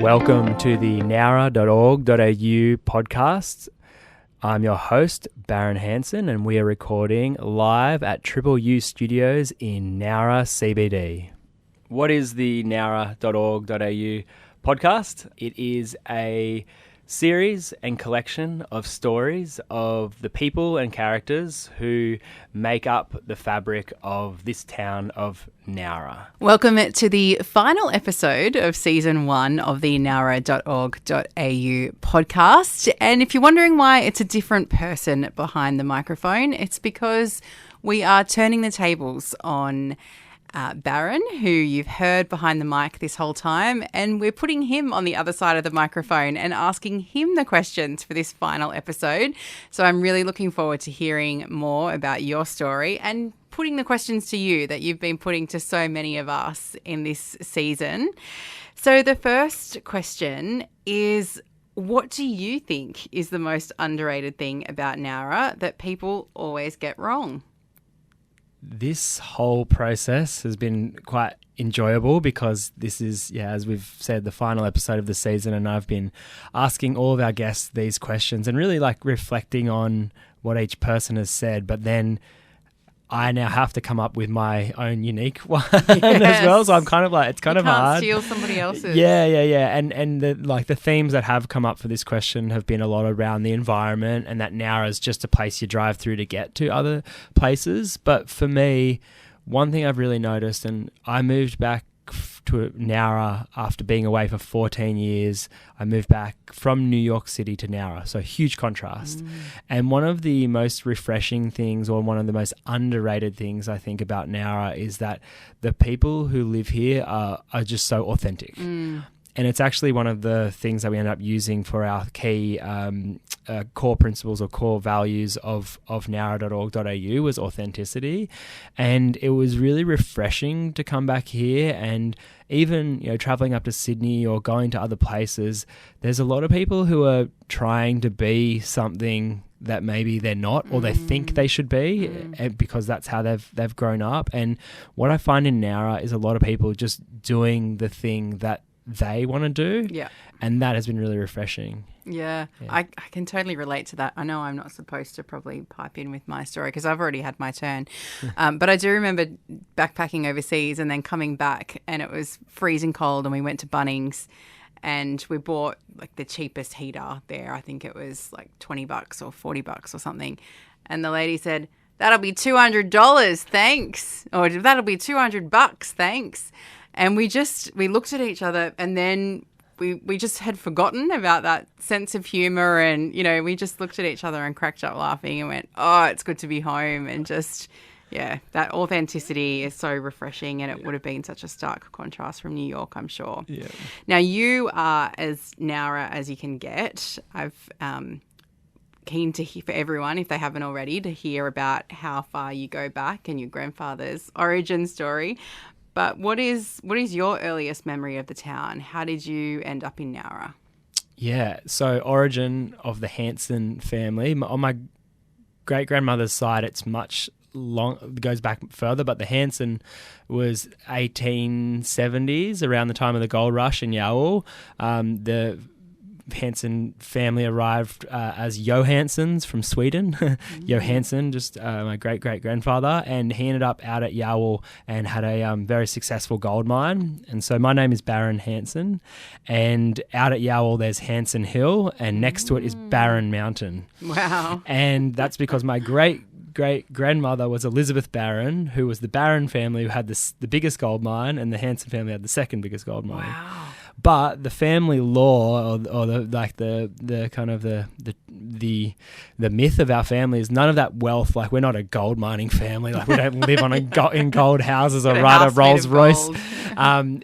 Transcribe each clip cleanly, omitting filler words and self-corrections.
Welcome to the Nowra.org.au podcast. I'm your host, Barron Hanson, and we are recording live at Triple U Studios in Nowra CBD. What is the Nowra.org.au podcast? It is a series and collection of stories of the people and characters who make up the fabric of this town of Nowra. Welcome to the final episode of season 1 of the Nowra.org.au podcast. And if you're wondering why it's a different person behind the microphone, it's because we are turning the tables on Barron, who you've heard behind the mic this whole time, and we're putting him on the other side of the microphone and asking him the questions for this final episode. So I'm really looking forward to hearing more about your story and putting the questions to you that you've been putting to so many of us in this season. So the first question is, what do you think is the most underrated thing about Nowra that people always get wrong? This whole process has been quite enjoyable because this is, as we've said, the final episode of the season, and I've been asking all of our guests these questions and really reflecting on what each person has said, but then I now have to come up with my own unique one as well. So I'm kind of it's kind of hard. You can't steal somebody else's. Yeah. And the themes that have come up for this question have been a lot around the environment and that Nowra is just a place you drive through to get to other places. But for me, one thing I've really noticed, and I moved back to Nowra after being away for 14 years. I moved back from New York City to Nowra, so huge contrast. And one of the most refreshing things, or one of the most underrated things I think about Nowra, is that the people who live here are just so authentic. And it's actually one of the things that we end up using for our key core principles or core values of Nowra.org.au was authenticity. And it was really refreshing to come back here, and even traveling up to Sydney or going to other places, there's a lot of people who are trying to be something that maybe they're not, or they think they should be, because that's how they've grown up. And what I find in Nowra is a lot of people just doing the thing that they want to do. Yeah. And that has been really refreshing. Yeah. I can totally relate to that. I know I'm not supposed to probably pipe in with my story because I've already had my turn. But I do remember backpacking overseas and then coming back, and it was freezing cold, and we went to Bunnings and we bought the cheapest heater there. I think it was $20 or $40 or something. And the lady said, "That'll be $200, thanks." Or "That'll be $200, thanks." And we looked at each other, and then we just had forgotten about that sense of humour, and, we just looked at each other and cracked up laughing and went, oh, it's good to be home. And just, that authenticity is so refreshing, and it would have been such a stark contrast from New York, I'm sure. Yeah. Now, you are as Nowra as you can get. I've keen to hear, for everyone, if they haven't already, to hear about how far you go back and your grandfather's origin story. But what is your earliest memory of the town? How did you end up in Nowra? Yeah, so origin of the Hanson family. On my great-grandmother's side, it's goes back further, but the Hanson was 1870s, around the time of the gold rush in Yowl. The Hanson family arrived as Johanssons from Sweden. Johansson, just my great-great-grandfather, and he ended up out at Yowl and had a very successful gold mine. And so my name is Barron Hanson, and out at Yowl there's Hanson Hill, and next to it is Barron Mountain. Wow. And that's because my great-grandmother was Elizabeth Barron, who was the Barron family who had the biggest gold mine, and the Hanson family had the second biggest gold mine. Wow. But the family lore, or the kind of the myth of our family is none of that wealth. We're not a gold mining family. We don't live in gold houses or ride a Rolls Royce.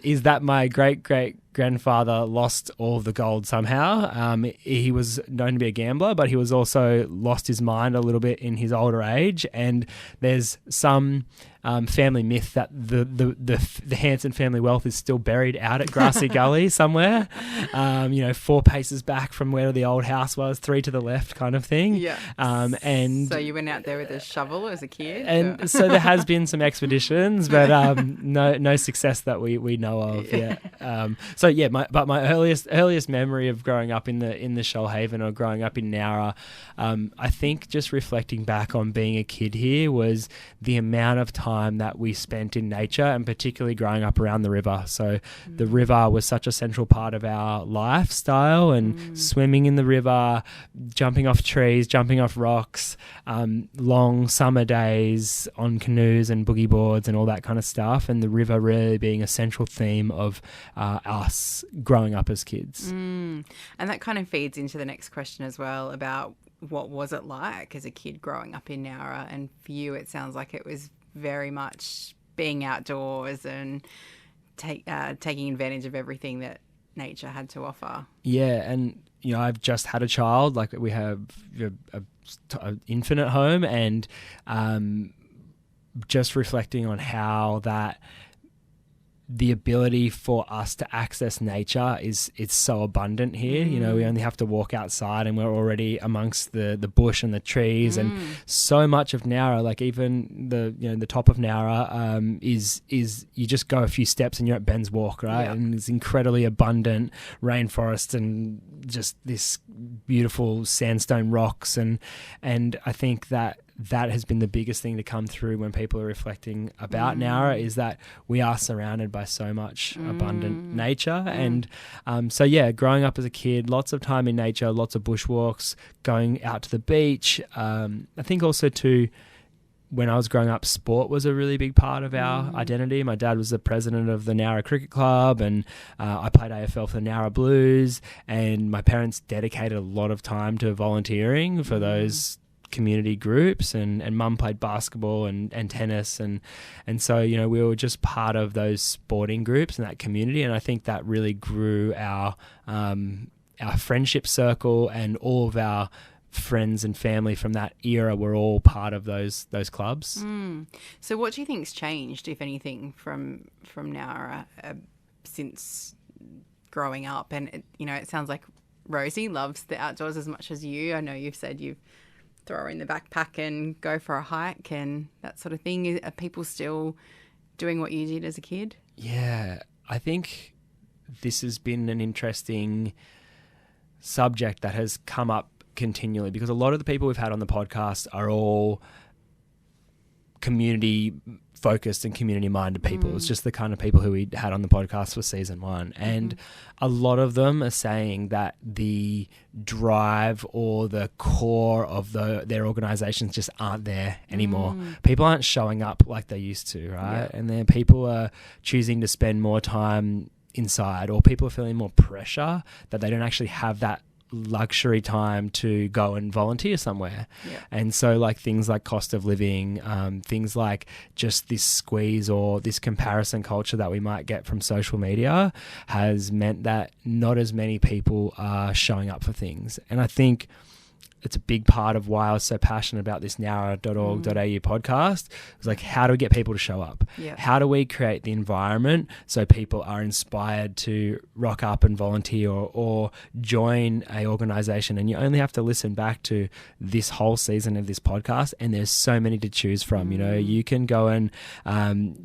Is that my great-great-grandfather lost all of the gold somehow. He was known to be a gambler, but he was also lost his mind a little bit in his older age. And there's some family myth that the Hanson family wealth is still buried out at Grassy Gully somewhere. 4 paces back from where the old house was, 3 to the left kind of thing. Yeah. And so you went out there with a shovel as a kid? And so there has been some expeditions, but no success that we know of yet. My earliest memory of growing up in the Shoalhaven or growing up in Nowra, I think just reflecting back on being a kid here was the amount of time that we spent in nature, and particularly growing up around the river. So the river was such a central part of our lifestyle, and swimming in the river, jumping off trees, jumping off rocks, long summer days on canoes and boogie boards and all that kind of stuff, and the river really being a central theme of us growing up as kids. And that kind of feeds into the next question as well about what was it like as a kid growing up in Nowra? And for you, it sounds like it was very much being outdoors and taking advantage of everything that nature had to offer. Yeah, and I've just had a child. Like, we have an infant at home, and just reflecting on how that the ability for us to access nature it's so abundant here. We only have to walk outside and we're already amongst the bush and the trees, and so much of Nowra, like even the top of Nowra, is you just go a few steps and you're at Ben's Walk, right? Yeah. And it's incredibly abundant rainforest and just this beautiful sandstone rocks, and I think that has been the biggest thing to come through when people are reflecting about Nowra, is that we are surrounded by so much abundant nature. And growing up as a kid, lots of time in nature, lots of bushwalks, going out to the beach. I think also too, when I was growing up, sport was a really big part of our identity. My dad was the president of the Nowra Cricket Club, and I played AFL for the Nowra Blues, and my parents dedicated a lot of time to volunteering for those community groups, and mum played basketball and tennis, and so we were just part of those sporting groups and that community, and I think that really grew our friendship circle, and all of our friends and family from that era were all part of those clubs. So what do you think's changed, if anything, from Nowra since growing up? And it sounds like Rosie loves the outdoors as much as you. I know you've said you've throw her in the backpack and go for a hike and that sort of thing. Are people still doing what you did as a kid? Yeah, I think this has been an interesting subject that has come up continually, because a lot of the people we've had on the podcast are all community focused and community minded people. It's just the kind of people who we had on the podcast for season 1, and a lot of them are saying that the drive or the core of their organizations just aren't there anymore. People aren't showing up like they used to, right? And then people are choosing to spend more time inside, or people are feeling more pressure that they don't actually have that luxury time to go and volunteer somewhere. And so like things like cost of living, things like just this squeeze or this comparison culture that we might get from social media has meant that not as many people are showing up for things. And I think it's a big part of why I was so passionate about this nowra.org.au podcast. It was like, how do we get people to show up? How do we create the environment so people are inspired to rock up and volunteer or join a organisation? And you only have to listen back to this whole season of this podcast, and there's so many to choose from. You can go and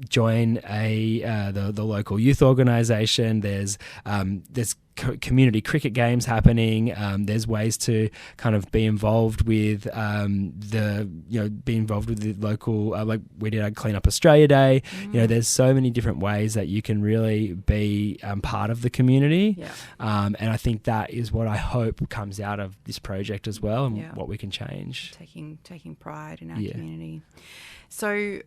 join the local youth organisation. There's community cricket games happening. There's ways to kind of be involved with the local, like we did our Clean Up Australia Day. There's so many different ways that you can really be part of the community. And I think that is what I hope comes out of this project as well, and what we can change. Taking pride in our community. So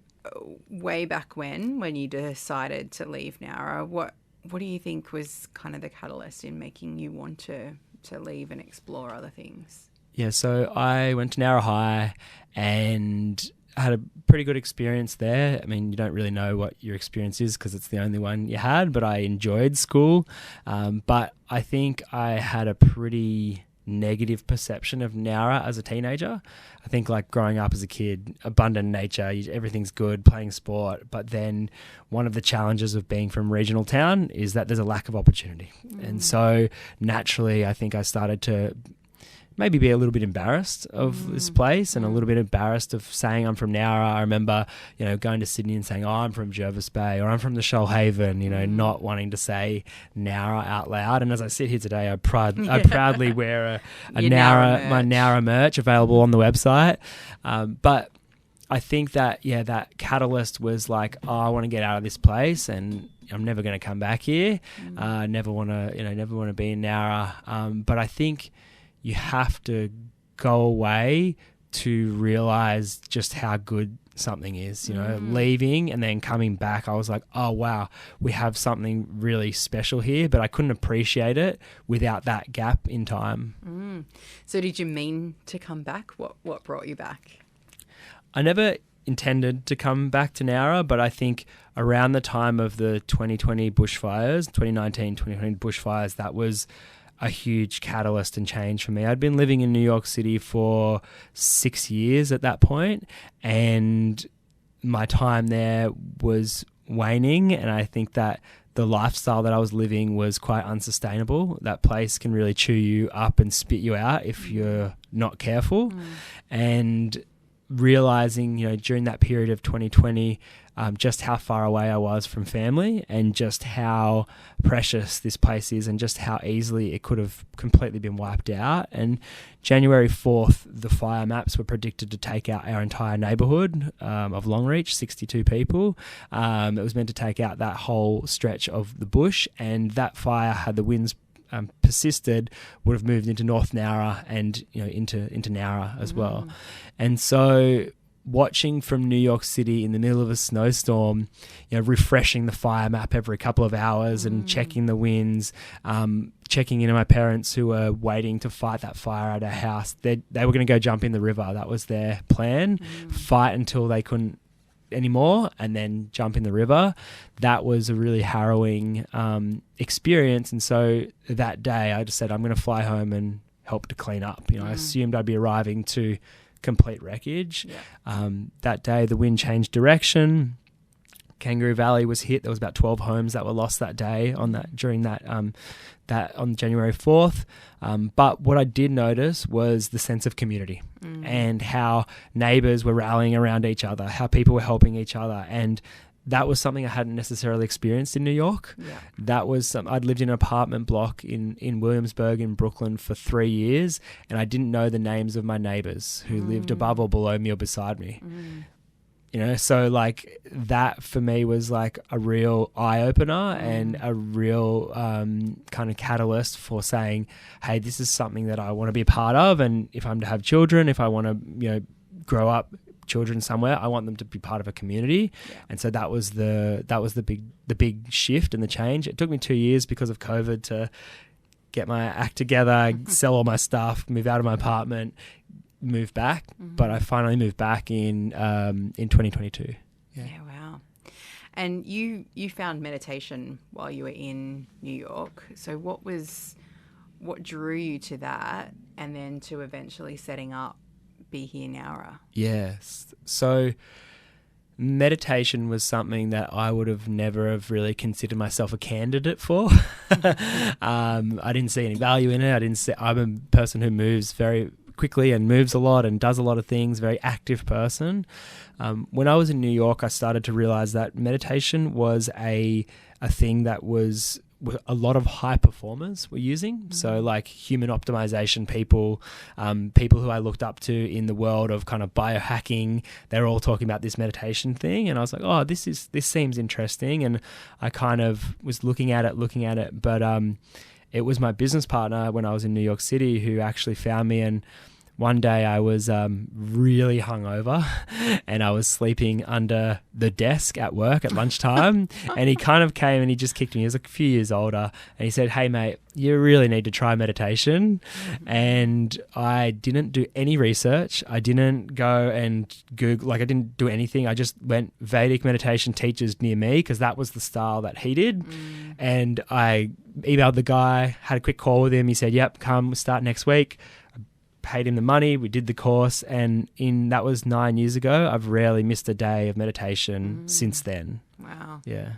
way back when you decided to leave Nowra, what do you think was kind of the catalyst in making you want to leave and explore other things? Yeah, so I went to Nowra High and had a pretty good experience there. I mean, you don't really know what your experience is because it's the only one you had, but I enjoyed school. But I think I had a pretty negative perception of Nowra as a teenager. I think like growing up as a kid, abundant nature, everything's good, playing sport. But then one of the challenges of being from regional town is that there's a lack of opportunity. And so naturally, I think I started to maybe be a little bit embarrassed of this place and a little bit embarrassed of saying I'm from Nowra. I remember, going to Sydney and saying, I'm from Jervis Bay or I'm from the Shoalhaven, not wanting to say Nowra out loud. And as I sit here today, I proudly wear my Nowra merch available on the website. But I think that, that catalyst was like, I want to get out of this place and I'm never going to come back here. Never want to be in Nowra. But I think you have to go away to realize just how good something is, leaving and then coming back. I was like, oh, wow, we have something really special here, but I couldn't appreciate it without that gap in time. So did you mean to come back? What brought you back? I never intended to come back to Nowra, but I think around the time of the 2019, 2020 bushfires, that was a huge catalyst and change for me. I'd been living in New York City for 6 years at that point, and my time there was waning, and I think that the lifestyle that I was living was quite unsustainable. That place can really chew you up and spit you out if you're not careful. And realizing, during that period of 2020, just how far away I was from family and just how precious this place is and just how easily it could have completely been wiped out. And January 4th, the fire maps were predicted to take out our entire neighbourhood of Longreach, 62 people. It was meant to take out that whole stretch of the bush, and that fire, had the winds persisted, would have moved into North Nowra and into Nowra as well. And so watching from New York City in the middle of a snowstorm, refreshing the fire map every couple of hours and checking the winds, checking in on my parents who were waiting to fight that fire at our house. They were going to go jump in the river. That was their plan. Fight until they couldn't anymore and then jump in the river. That was a really harrowing experience. And so that day I just said, I'm going to fly home and help to clean up. I assumed I'd be arriving to complete wreckage. That day the wind changed direction. Kangaroo Valley was hit. There was about 12 homes that were lost that day on January 4th. But what I did notice was the sense of community and how neighbours were rallying around each other, how people were helping each other. And that was something I hadn't necessarily experienced in New York. That was I'd lived in an apartment block in Williamsburg in Brooklyn for 3 years, and I didn't know the names of my neighbours who lived above or below me or beside me. So like that for me was like a real eye-opener and a real kind of catalyst for saying, hey, this is something that I want to be a part of, and if I'm to have children, if I want to grow up children somewhere, I want them to be part of a community. And so that was the big shift and the change. It took me 2 years because of COVID to get my act together, sell all my stuff, move out of my apartment, move back. But I finally moved back in 2022. Yeah, wow. And you found meditation while you were in New York. So what drew you to that, and then to eventually setting up Be Here Nowra? Yes. So meditation was something that I would have never have really considered myself a candidate for. I didn't see any value in it. I'm a person who moves very quickly and moves a lot and does a lot of things, very active person. When I was in New York, I started to realize that meditation was a thing that was a lot of high performers were using. So like human optimization people, people who I looked up to in the world of kind of biohacking, they're all talking about this meditation thing. And I was like, oh, this seems interesting. And I kind of was looking at it. But it was my business partner when I was in New York City who actually found me and one day I was really hungover and I was sleeping under the desk at work at lunchtime. And he kind of came and he just kicked me. He was a few years older. And he said, "Hey, mate, you really need to try meditation." And I didn't do any research. I didn't go and Google, I didn't do anything. I just went Vedic meditation teachers near me because that was the style that he did. And I emailed the guy, had a quick call with him. He said, "Yep, come, we'll start next week." I paid him the money. We did the course. And that was 9 years ago. I've rarely missed a day of meditation since then. Wow. Yeah.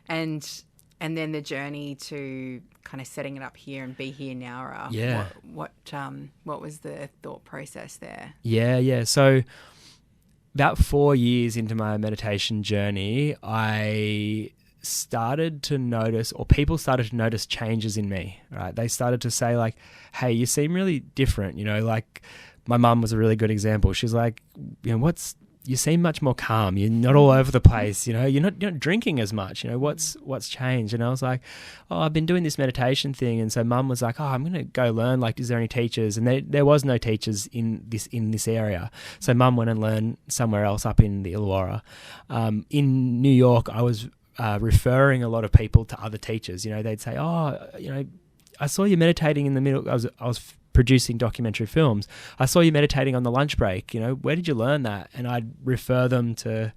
And then the journey to kind of setting it up here and Be Here Nowra. Yeah. What was the thought process there? Yeah. So about 4 years into my meditation journey, I started to notice, or people started to notice changes in me, right? They started to say like, "Hey, you seem really different." Like my mum was a really good example. She's like, you seem much more calm. You're not all over the place. You're not drinking as much. What's changed? And I was like, "Oh, I've been doing this meditation thing." And so Mum was like, "Oh, I'm going to go learn. Like, is there any teachers?" And there was no teachers in this area. So Mum went and learned somewhere else up in the Illawarra. In New York, I was referring a lot of people to other teachers. They'd say, "Oh, I saw you meditating in the middle." I was producing documentary films. "I saw you meditating on the lunch break. Where did you learn that?" And I'd refer them to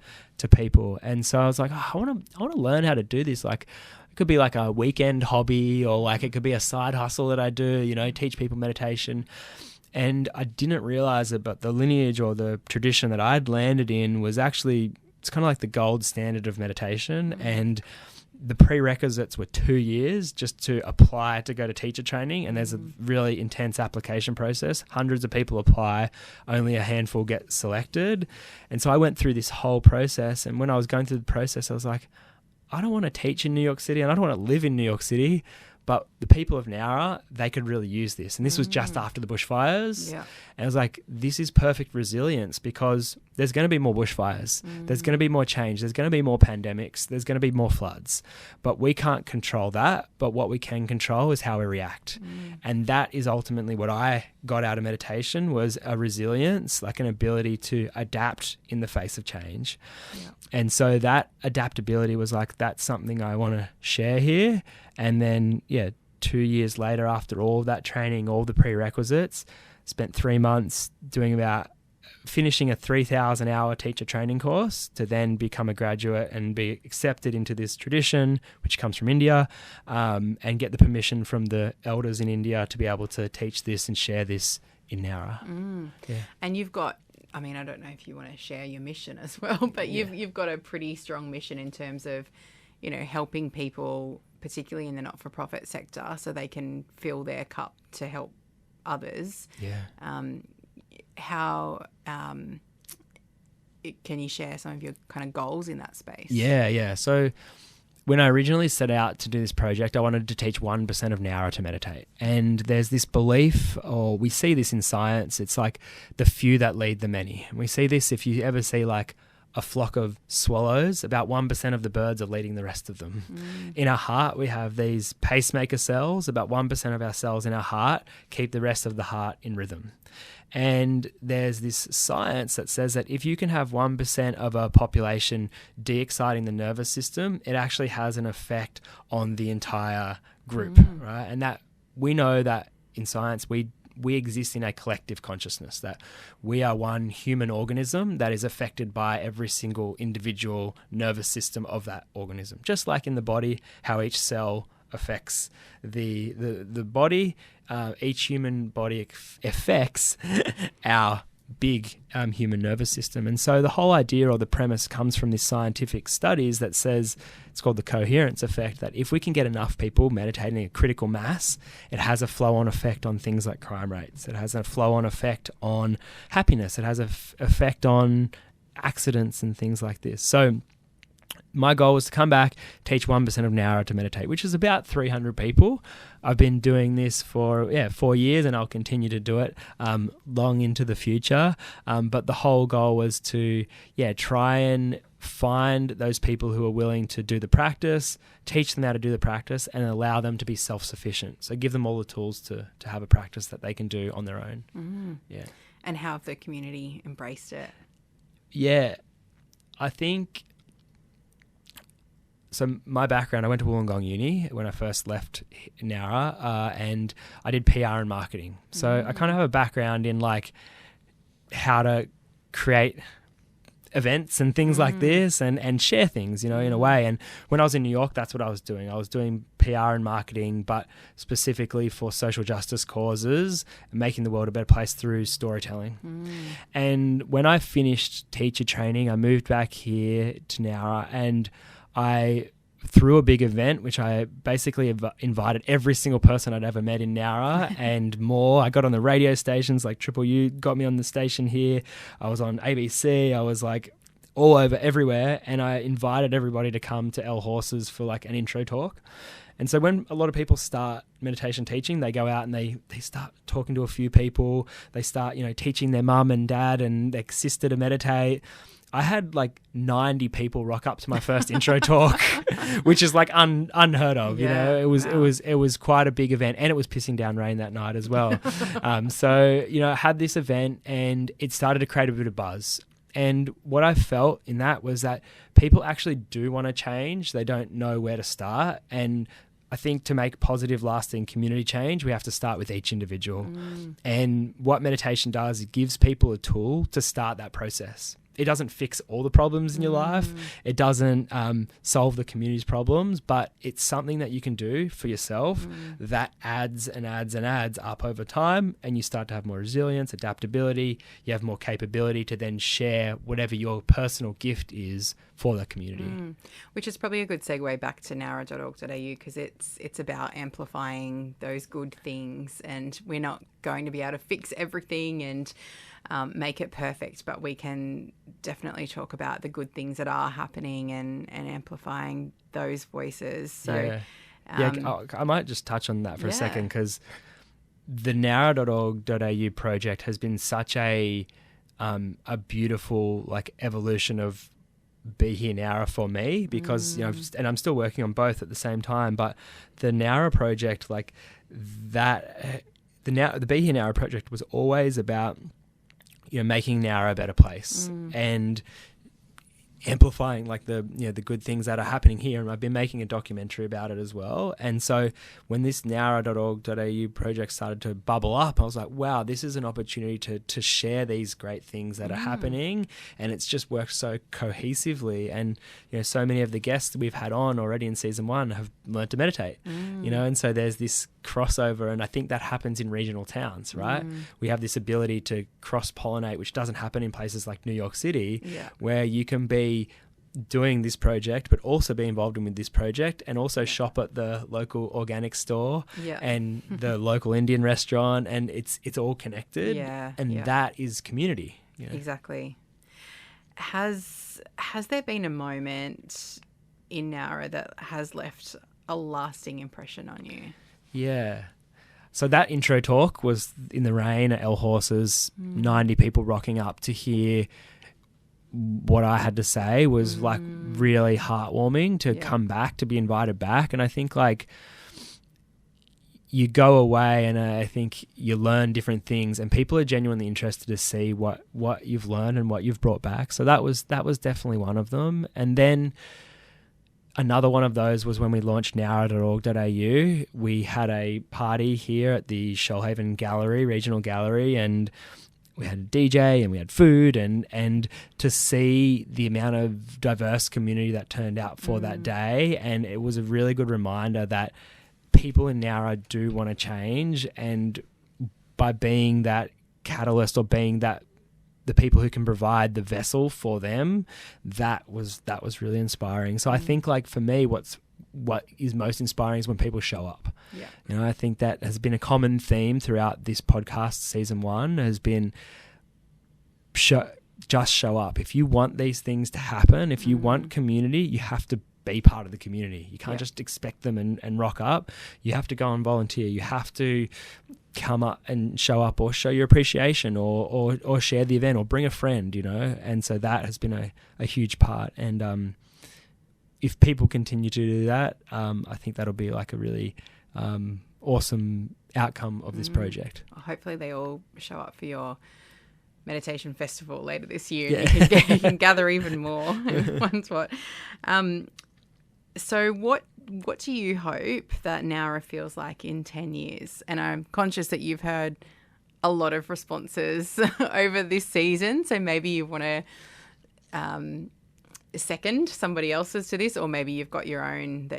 people. And so I was like, "Oh, I want to learn how to do this." Like, it could be like a weekend hobby, or like it could be a side hustle that I do. Teach people meditation. And I didn't realize it, but the lineage or the tradition that I'd landed in was actually, it's kind of like the gold standard of meditation. And the prerequisites were 2 years just to apply to go to teacher training. And there's a really intense application process. Hundreds of people apply, only a handful get selected. And so I went through this whole process. And when I was going through the process, I was like, I don't want to teach in New York City and I don't want to live in New York City. But the people of Nowra, they could really use this. And this was just after the bushfires. Yeah. And I was like, this is perfect resilience, because there's going to be more bushfires. There's going to be more change. There's going to be more pandemics. There's going to be more floods. But we can't control that. But what we can control is how we react. And that is ultimately what I got out of meditation, was a resilience, like an ability to adapt in the face of change. Yeah. And so that adaptability was like, that's something I want to share here. And then, 2 years later, after all of that training, all the prerequisites, spent 3 months finishing a 3,000 hour teacher training course to then become a graduate and be accepted into this tradition, which comes from India, and get the permission from the elders in India to be able to teach this and share this in Nowra. Yeah. And you've got, I don't know if you want to share your mission as well, but you've got a pretty strong mission in terms of, helping people, particularly in the not-for-profit sector, so they can fill their cup to help others. Yeah. How can you share some of your kind of goals in that space? Yeah. So when I originally set out to do this project, I wanted to teach 1% of Nowra to meditate. And there's this belief, or we see this in science, it's like the few that lead the many. And we see this if you ever see like a flock of swallows, about 1% of the birds are leading the rest of them. In our heart, we have these pacemaker cells. About 1% of our cells in our heart keep the rest of the heart in rhythm. And there's this science that says that if you can have 1% of a population de-exciting the nervous system, it actually has an effect on the entire group, right? And that we know that in science, we exist in a collective consciousness, that we are one human organism that is affected by every single individual nervous system of that organism. Just like in the body, how each cell affects the body, each human body affects our big human nervous system. And so the whole idea or the premise comes from this scientific studies that says, it's called the coherence effect, that if we can get enough people meditating a critical mass, it has a flow-on effect on things like crime rates. It has a flow-on effect on happiness. It has an effect on accidents and things like this. So my goal was to come back, teach 1% of Nowra to meditate, which is about 300 people. I've been doing this for 4 years, and I'll continue to do it long into the future. But the whole goal was to try and find those people who are willing to do the practice, teach them how to do the practice, and allow them to be self-sufficient. So give them all the tools to have a practice that they can do on their own. Yeah. And how have the community embraced it? Yeah, I think... So my background, I went to Wollongong Uni when I first left Nowra, and I did PR and marketing. So I kind of have a background in like how to create events and things like this and share things, you know, in a way. And when I was in New York, that's what I was doing. I was doing PR and marketing, but specifically for social justice causes and making the world a better place through storytelling. And when I finished teacher training, I moved back here to Nowra, and I threw a big event, which I basically invited every single person I'd ever met in Nowra and more. I got on the radio stations, like Triple U got me on the station here. I was on ABC. I was like all over everywhere, and I invited everybody to come to El Horses for like an intro talk. And so when a lot of people start meditation teaching, they go out and they start talking to a few people. They start, you know, teaching their mum and dad and their sister to meditate. I had like 90 people rock up to my first intro talk, which is like unheard of. You know, it was quite a big event, and it was pissing down rain that night as well. So, you know, I had this event, and it started to create a bit of buzz. And what I felt in that was that people actually do want to change. They don't know where to start. And I think to make positive, lasting community change, we have to start with each individual. And what meditation does, it gives people a tool to start that process. It doesn't fix all the problems in your life. It doesn't solve the community's problems, but it's something that you can do for yourself that adds and adds and adds up over time, and you start to have more resilience, adaptability. You have more capability to then share whatever your personal gift is for the community. Which is probably a good segue back to nowra.org.au, because it's about amplifying those good things, and we're not going to be able to fix everything and make it perfect, but we can definitely talk about the good things that are happening and amplifying those voices. So I might just touch on that for a second, because the nowra.org.au project has been such a beautiful like evolution of Be Here Nowra for me, because you know, and I'm still working on both at the same time, but the Nowra project, like that, the Be Here Nowra project was always about, you know, making Nowra a better place and amplifying like the good things that are happening here. And I've been making a documentary about it as well. And so when this nowra.org.au project started to bubble up, I was like, wow, this is an opportunity to share these great things that are happening. And it's just worked so cohesively. And, you know, so many of the guests we've had on already in season 1 have learned to meditate, you know, and so there's this crossover. And I think that happens in regional towns, right? We have this ability to cross-pollinate, which doesn't happen in places like New York City, where you can be doing this project but also be involved in with this project, and also shop at the local organic store and the local Indian restaurant, and it's all connected, and that is community, you know? Exactly. Has there been a moment in Nowra that has left a lasting impression on you? So that intro talk was in the rain at El Horses, 90 people rocking up to hear what I had to say was like really heartwarming to come back, to be invited back. And I think like you go away and I think you learn different things, and people are genuinely interested to see what you've learned and what you've brought back. So that was definitely one of them. And then another one of those was when we launched nowra.org.au. We had a party here at the Shoalhaven Gallery, Regional Gallery, and we had a DJ and we had food, and to see the amount of diverse community that turned out for that day. And it was a really good reminder that people in Nowra do want to change, and by being that catalyst or being that the people who can provide the vessel for them, that was really inspiring. So I think like for me, what is most inspiring is when people show up. You know, I think that has been a common theme throughout this podcast season 1 has been just show up. If you want these things to happen, if you want community, you have to be part of the community. You can't Yeah. just expect them and rock up. You have to go and volunteer. You have to come up and show up, or show your appreciation, or share the event, or bring a friend, And so that has been a huge part. And if people continue to do that, I think that'll be like a really awesome outcome of this project. Hopefully they all show up for your meditation festival later this year. Yeah. And you can gather even more. One's what. So what do you hope that Nowra feels like in 10 years? And I'm conscious that you've heard a lot of responses over this season. So maybe you want to second somebody else's to this, or maybe you've got your own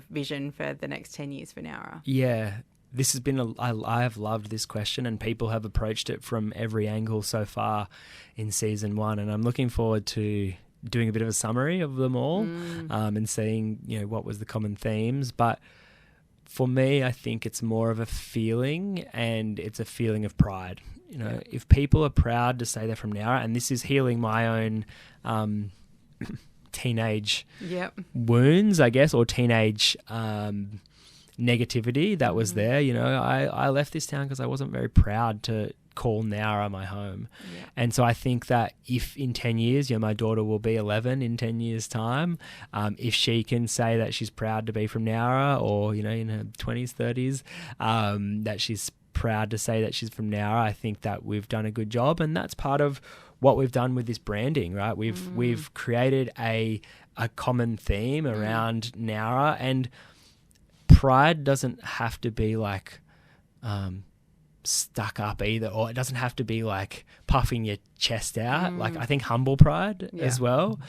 vision for the next 10 years for Nowra. Yeah. This has been I have loved this question, and people have approached it from every angle so far in season 1, and I'm looking forward to doing a bit of a summary of them all and seeing what was the common themes. But for me, I think it's more of a feeling, and it's a feeling of pride. If people are proud to say they're from Nowra, and this is healing my own teenage wounds, I guess, or teenage negativity that was there. I left this town because I wasn't very proud to call Nowra my home. And so I think that if in 10 years, my daughter will be 11 in 10 years time, if she can say that she's proud to be from Nowra, or in her 20s 30s, that she's proud to say that she's from Nowra, I think that we've done a good job. And that's part of what we've done with this branding, right? We've created a common theme around Nowra, and pride doesn't have to be like stuck up either, or it doesn't have to be like puffing your chest out. Like, I think humble pride as well.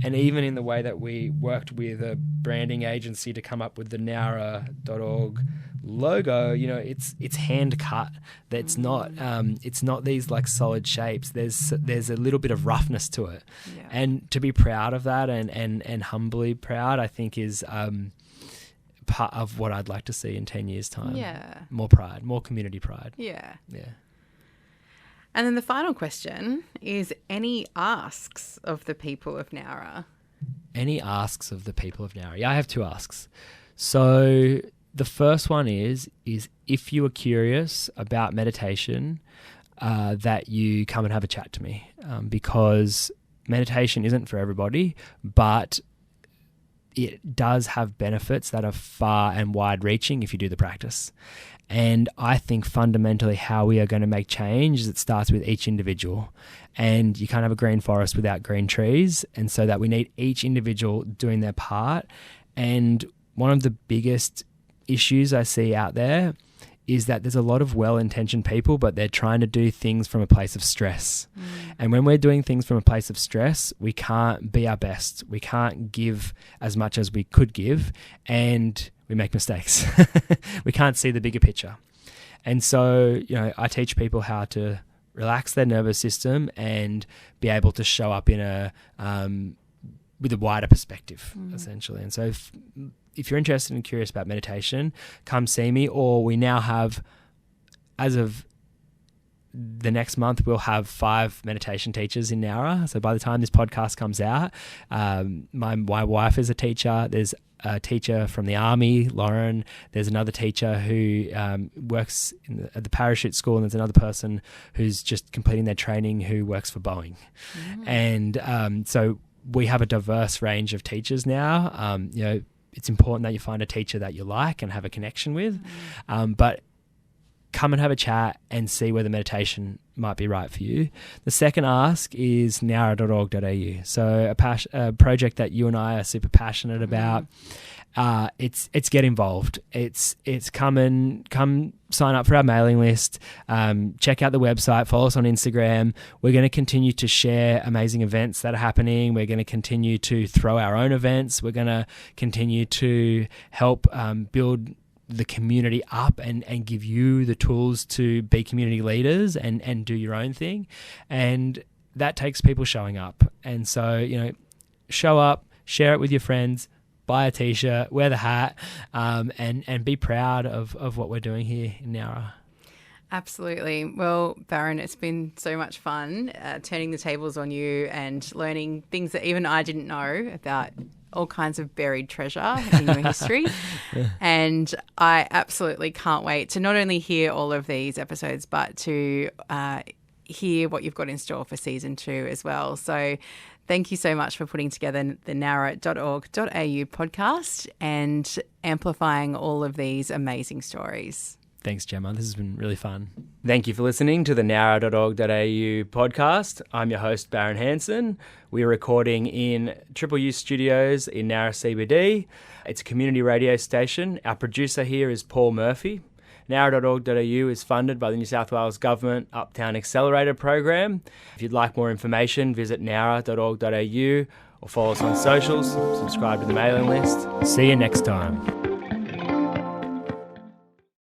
And even in the way that we worked with a branding agency to come up with the Nowra.org logo, it's hand cut. That's not it's not these like solid shapes. There's a little bit of roughness to it. And to be proud of that and humbly proud, I think is part of what I'd like to see in 10 years time. More pride, more community pride. Yeah. And then the final question is, any asks of the people of Nowra? Any asks of the people of Nowra? Yeah, I have 2 asks. So the first one is if you are curious about meditation, that you come and have a chat to me, because meditation isn't for everybody, but it does have benefits that are far and wide reaching if you do the practice. And I think fundamentally how we are going to make change is it starts with each individual. And you can't have a green forest without green trees. And so that we need each individual doing their part. And one of the biggest issues I see out there is that there's a lot of well-intentioned people, but they're trying to do things from a place of stress. And when we're doing things from a place of stress, we can't be our best. We can't give as much as we could give, and we make mistakes. We can't see the bigger picture. And so, I teach people how to relax their nervous system and be able to show up in with a wider perspective, essentially. And so if you're interested and curious about meditation, come see me. Or we now have, as of the next month, we'll have 5 meditation teachers in Nowra. So by the time this podcast comes out, my wife is a teacher. There's a teacher from the Army, Lauren. There's another teacher who works at the parachute school, and there's another person who's just completing their training who works for Boeing. And so we have a diverse range of teachers now. It's important that you find a teacher that you like and have a connection with. But come and have a chat and see whether meditation might be right for you. The second ask is nowra.org.au. So a project that you and I are super passionate about. It's get involved. It's come sign up for our mailing list. Check out the website. Follow us on Instagram. We're going to continue to share amazing events that are happening. We're going to continue to throw our own events. We're going to continue to help build the community up and give you the tools to be community leaders and do your own thing. And that takes people showing up. And so, show up, share it with your friends, buy a t-shirt, wear the hat, and be proud of what we're doing here in Nowra. Absolutely. Well, Barron, it's been so much fun turning the tables on you and learning things that even I didn't know about all kinds of buried treasure in your history. And I absolutely can't wait to not only hear all of these episodes, but to hear what you've got in store for season 2 as well. So thank you so much for putting together the nowra.org.au podcast and amplifying all of these amazing stories. Thanks, Jemma. This has been really fun. Thank you for listening to the nowra.org.au podcast. I'm your host, Barron Hanson. We're recording in Triple U Studios in Nowra CBD. It's a community radio station. Our producer here is Paul Murphy. Nowra.org.au is funded by the New South Wales Government Uptown Accelerator Program. If you'd like more information, visit nowra.org.au or follow us on socials, subscribe to the mailing list. See you next time.